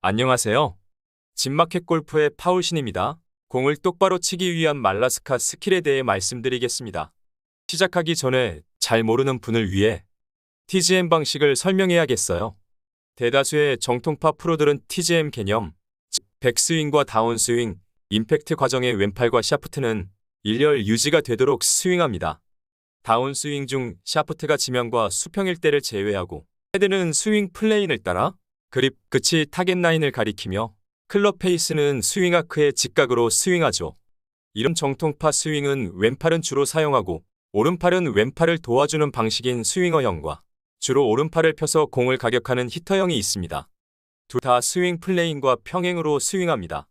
안녕하세요. 진마켓 골프의 파울신입니다. 공을 똑바로 치기 위한 말라스카 스킬에 대해 말씀드리겠습니다. 시작하기 전에 잘 모르는 분을 위해 TGM 방식을 설명해야겠어요. 대다수의 정통파 프로들은 TGM 개념, 즉 백스윙과 다운스윙, 임팩트 과정의 왼팔과 샤프트는 일렬 유지가 되도록 스윙합니다. 다운스윙 중 샤프트가 지면과 수평일 때를 제외하고 헤드는 스윙 플레인을 따라 그립 끝이 타겟 라인을 가리키며 클럽 페이스는 스윙 아크의 직각으로 스윙하죠. 이런 정통파 스윙은 왼팔은 주로 사용하고 오른팔은 왼팔을 도와주는 방식인 스윙어형과 주로 오른팔을 펴서 공을 가격하는 히터형이 있습니다. 둘 다 스윙 플레인과 평행으로 스윙합니다.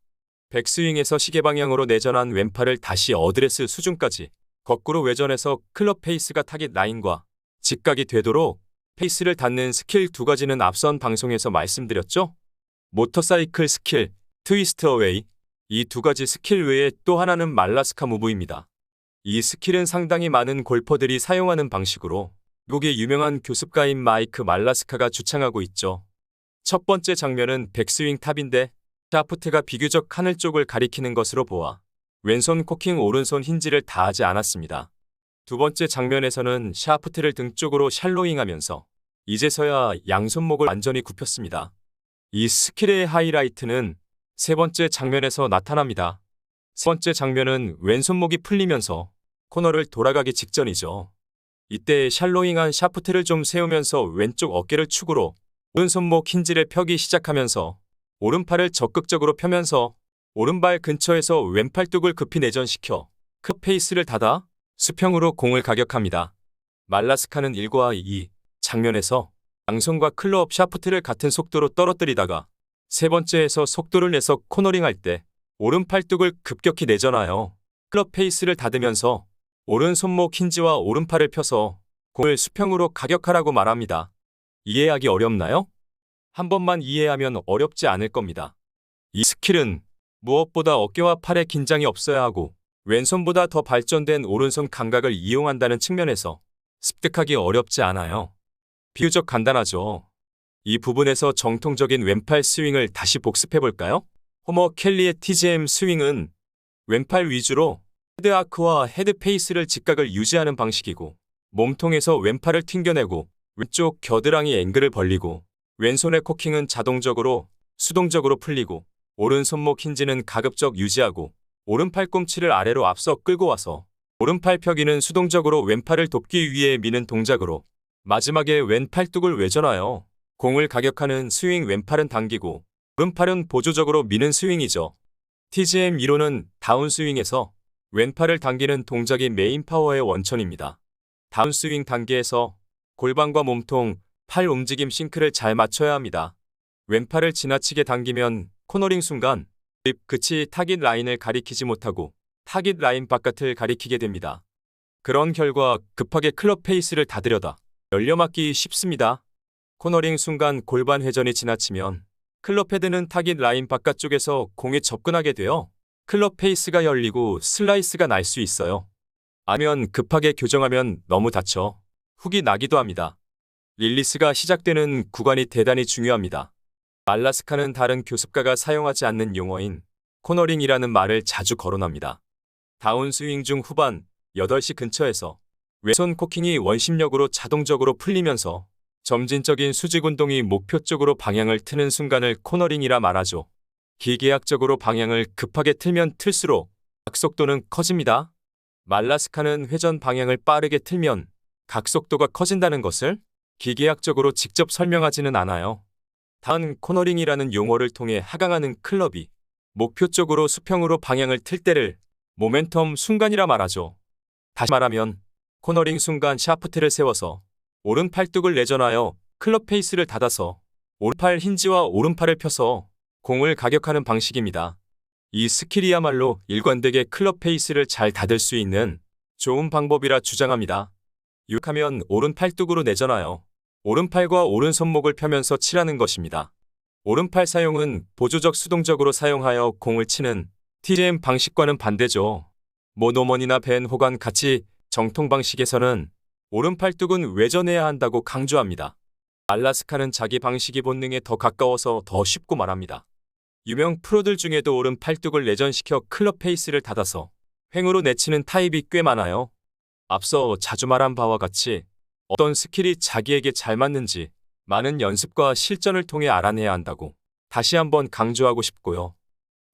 백스윙에서 시계 방향으로 내전한 왼팔을 다시 어드레스 수준까지 거꾸로 외전해서 클럽 페이스가 타깃 라인과 직각이 되도록 페이스를 닿는 스킬 두 가지는 앞선 방송에서 말씀드렸죠? 모터사이클 스킬, 트위스트 어웨이, 이 두 가지 스킬 외에 또 하나는 말라스카 무브입니다. 이 스킬은 상당히 많은 골퍼들이 사용하는 방식으로 미국의 유명한 교습가인 마이크 말라스카가 주창하고 있죠. 첫 번째 장면은 백스윙 탑인데 샤프트가 비교적 하늘 쪽을 가리키는 것으로 보아 왼손 코킹 오른손 힌지를 다하지 않았습니다. 두 번째 장면에서는 샤프트를 등 쪽으로 샬로잉하면서 이제서야 양손목을 완전히 굽혔습니다. 이 스킬의 하이라이트는 세 번째 장면에서 나타납니다. 세 번째 장면은 왼손목이 풀리면서 코너를 돌아가기 직전이죠. 이때 샬로잉한 샤프트를 좀 세우면서 왼쪽 어깨를 축으로 오른손목 힌지를 펴기 시작하면서 오른팔을 적극적으로 펴면서 오른발 근처에서 왼팔뚝을 급히 내전시켜 클럽 페이스를 닫아 수평으로 공을 가격합니다. 말라스카는 1과 2 장면에서 양손과 클럽 샤프트를 같은 속도로 떨어뜨리다가 세 번째에서 속도를 내서 코너링할 때 오른팔뚝을 급격히 내전하여 클럽 페이스를 닫으면서 오른손목 힌지와 오른팔을 펴서 공을 수평으로 가격하라고 말합니다. 이해하기 어렵나요? 한 번만 이해하면 어렵지 않을 겁니다. 이 스킬은 무엇보다 어깨와 팔에 긴장이 없어야 하고 왼손보다 더 발전된 오른손 감각을 이용한다는 측면에서 습득하기 어렵지 않아요. 비교적 간단하죠. 이 부분에서 정통적인 왼팔 스윙을 다시 복습해볼까요? 호머 켈리의 TGM 스윙은 왼팔 위주로 헤드 아크와 헤드 페이스를 직각을 유지하는 방식이고 몸통에서 왼팔을 튕겨내고 왼쪽 겨드랑이 앵글을 벌리고 왼손의 코킹은 자동적으로 수동적으로 풀리고 오른손목 힌지는 가급적 유지하고 오른팔 꿈치를 아래로 앞서 끌고 와서 오른팔 펴기는 수동적으로 왼팔을 돕기 위해 미는 동작으로 마지막에 왼팔뚝을 외전하여 공을 가격하는 스윙. 왼팔은 당기고 오른팔은 보조적으로 미는 스윙이죠. TGM 이론은 다운스윙에서 왼팔을 당기는 동작이 메인 파워의 원천입니다. 다운스윙 단계에서 골반과 몸통, 팔 움직임 싱크를 잘 맞춰야 합니다. 왼팔을 지나치게 당기면 코너링 순간 그립 끝이 타깃 라인을 가리키지 못하고 타깃 라인 바깥을 가리키게 됩니다. 그런 결과 급하게 클럽 페이스를 닫으려다 열려맞기 쉽습니다. 코너링 순간 골반 회전이 지나치면 클럽 헤드는 타깃 라인 바깥쪽에서 공에 접근하게 되어 클럽 페이스가 열리고 슬라이스가 날 수 있어요. 아니면 급하게 교정하면 너무 다쳐 훅이 나기도 합니다. 릴리스가 시작되는 구간이 대단히 중요합니다. 말라스카는 다른 교습가가 사용하지 않는 용어인 코너링이라는 말을 자주 거론합니다. 다운스윙 중 후반 8시 근처에서 왼손 코킹이 원심력으로 자동적으로 풀리면서 점진적인 수직 운동이 목표 쪽으로 방향을 트는 순간을 코너링이라 말하죠. 기계학적으로 방향을 급하게 틀면 틀수록 각속도는 커집니다. 말라스카는 회전 방향을 빠르게 틀면 각속도가 커진다는 것을 기계학적으로 직접 설명하지는 않아요. 단 코너링이라는 용어를 통해 하강하는 클럽이 목표 쪽으로 수평으로 방향을 틀 때를 모멘텀 순간이라 말하죠. 다시 말하면 코너링 순간 샤프트를 세워서 오른 팔뚝을 내전하여 클럽 페이스를 닫아서 오른팔 힌지와 오른팔을 펴서 공을 가격하는 방식입니다. 이 스킬이야말로 일관되게 클럽 페이스를 잘 닫을 수 있는 좋은 방법이라 주장합니다. 유력하면 오른 팔뚝으로 내전하여 오른팔과 오른손목을 펴면서 치라는 것입니다. 오른팔 사용은 보조적 수동적으로 사용하여 공을 치는 TGM 방식과는 반대죠. 모노먼이나 벤 호간 같이 정통 방식에서는 오른팔뚝은 외전해야 한다고 강조합니다. 알라스카는 자기 방식이 본능에 더 가까워서 더 쉽고 말합니다. 유명 프로들 중에도 오른 팔뚝을 내전시켜 클럽 페이스를 닫아서 횡으로 내치는 타입이 꽤 많아요. 앞서 자주 말한 바와 같이 어떤 스킬이 자기에게 잘 맞는지 많은 연습과 실전을 통해 알아내야 한다고 다시 한번 강조하고 싶고요.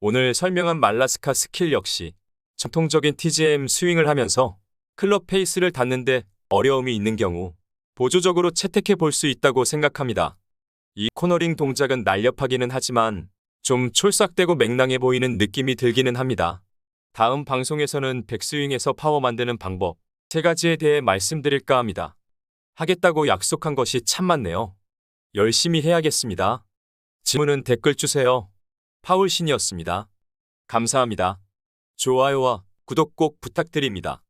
오늘 설명한 말라스카 스킬 역시 전통적인 TGM 스윙을 하면서 클럽 페이스를 닫는데 어려움이 있는 경우 보조적으로 채택해 볼 수 있다고 생각합니다. 이 코너링 동작은 날렵하기는 하지만 좀 촐싹대고 맹랑해 보이는 느낌이 들기는 합니다. 다음 방송에서는 백스윙에서 파워 만드는 방법 3가지에 대해 말씀드릴까 합니다. 하겠다고 약속한 것이 참 많네요. 열심히 해야겠습니다. 질문은 댓글 주세요. 파울신이었습니다. 감사합니다. 좋아요와 구독 꼭 부탁드립니다.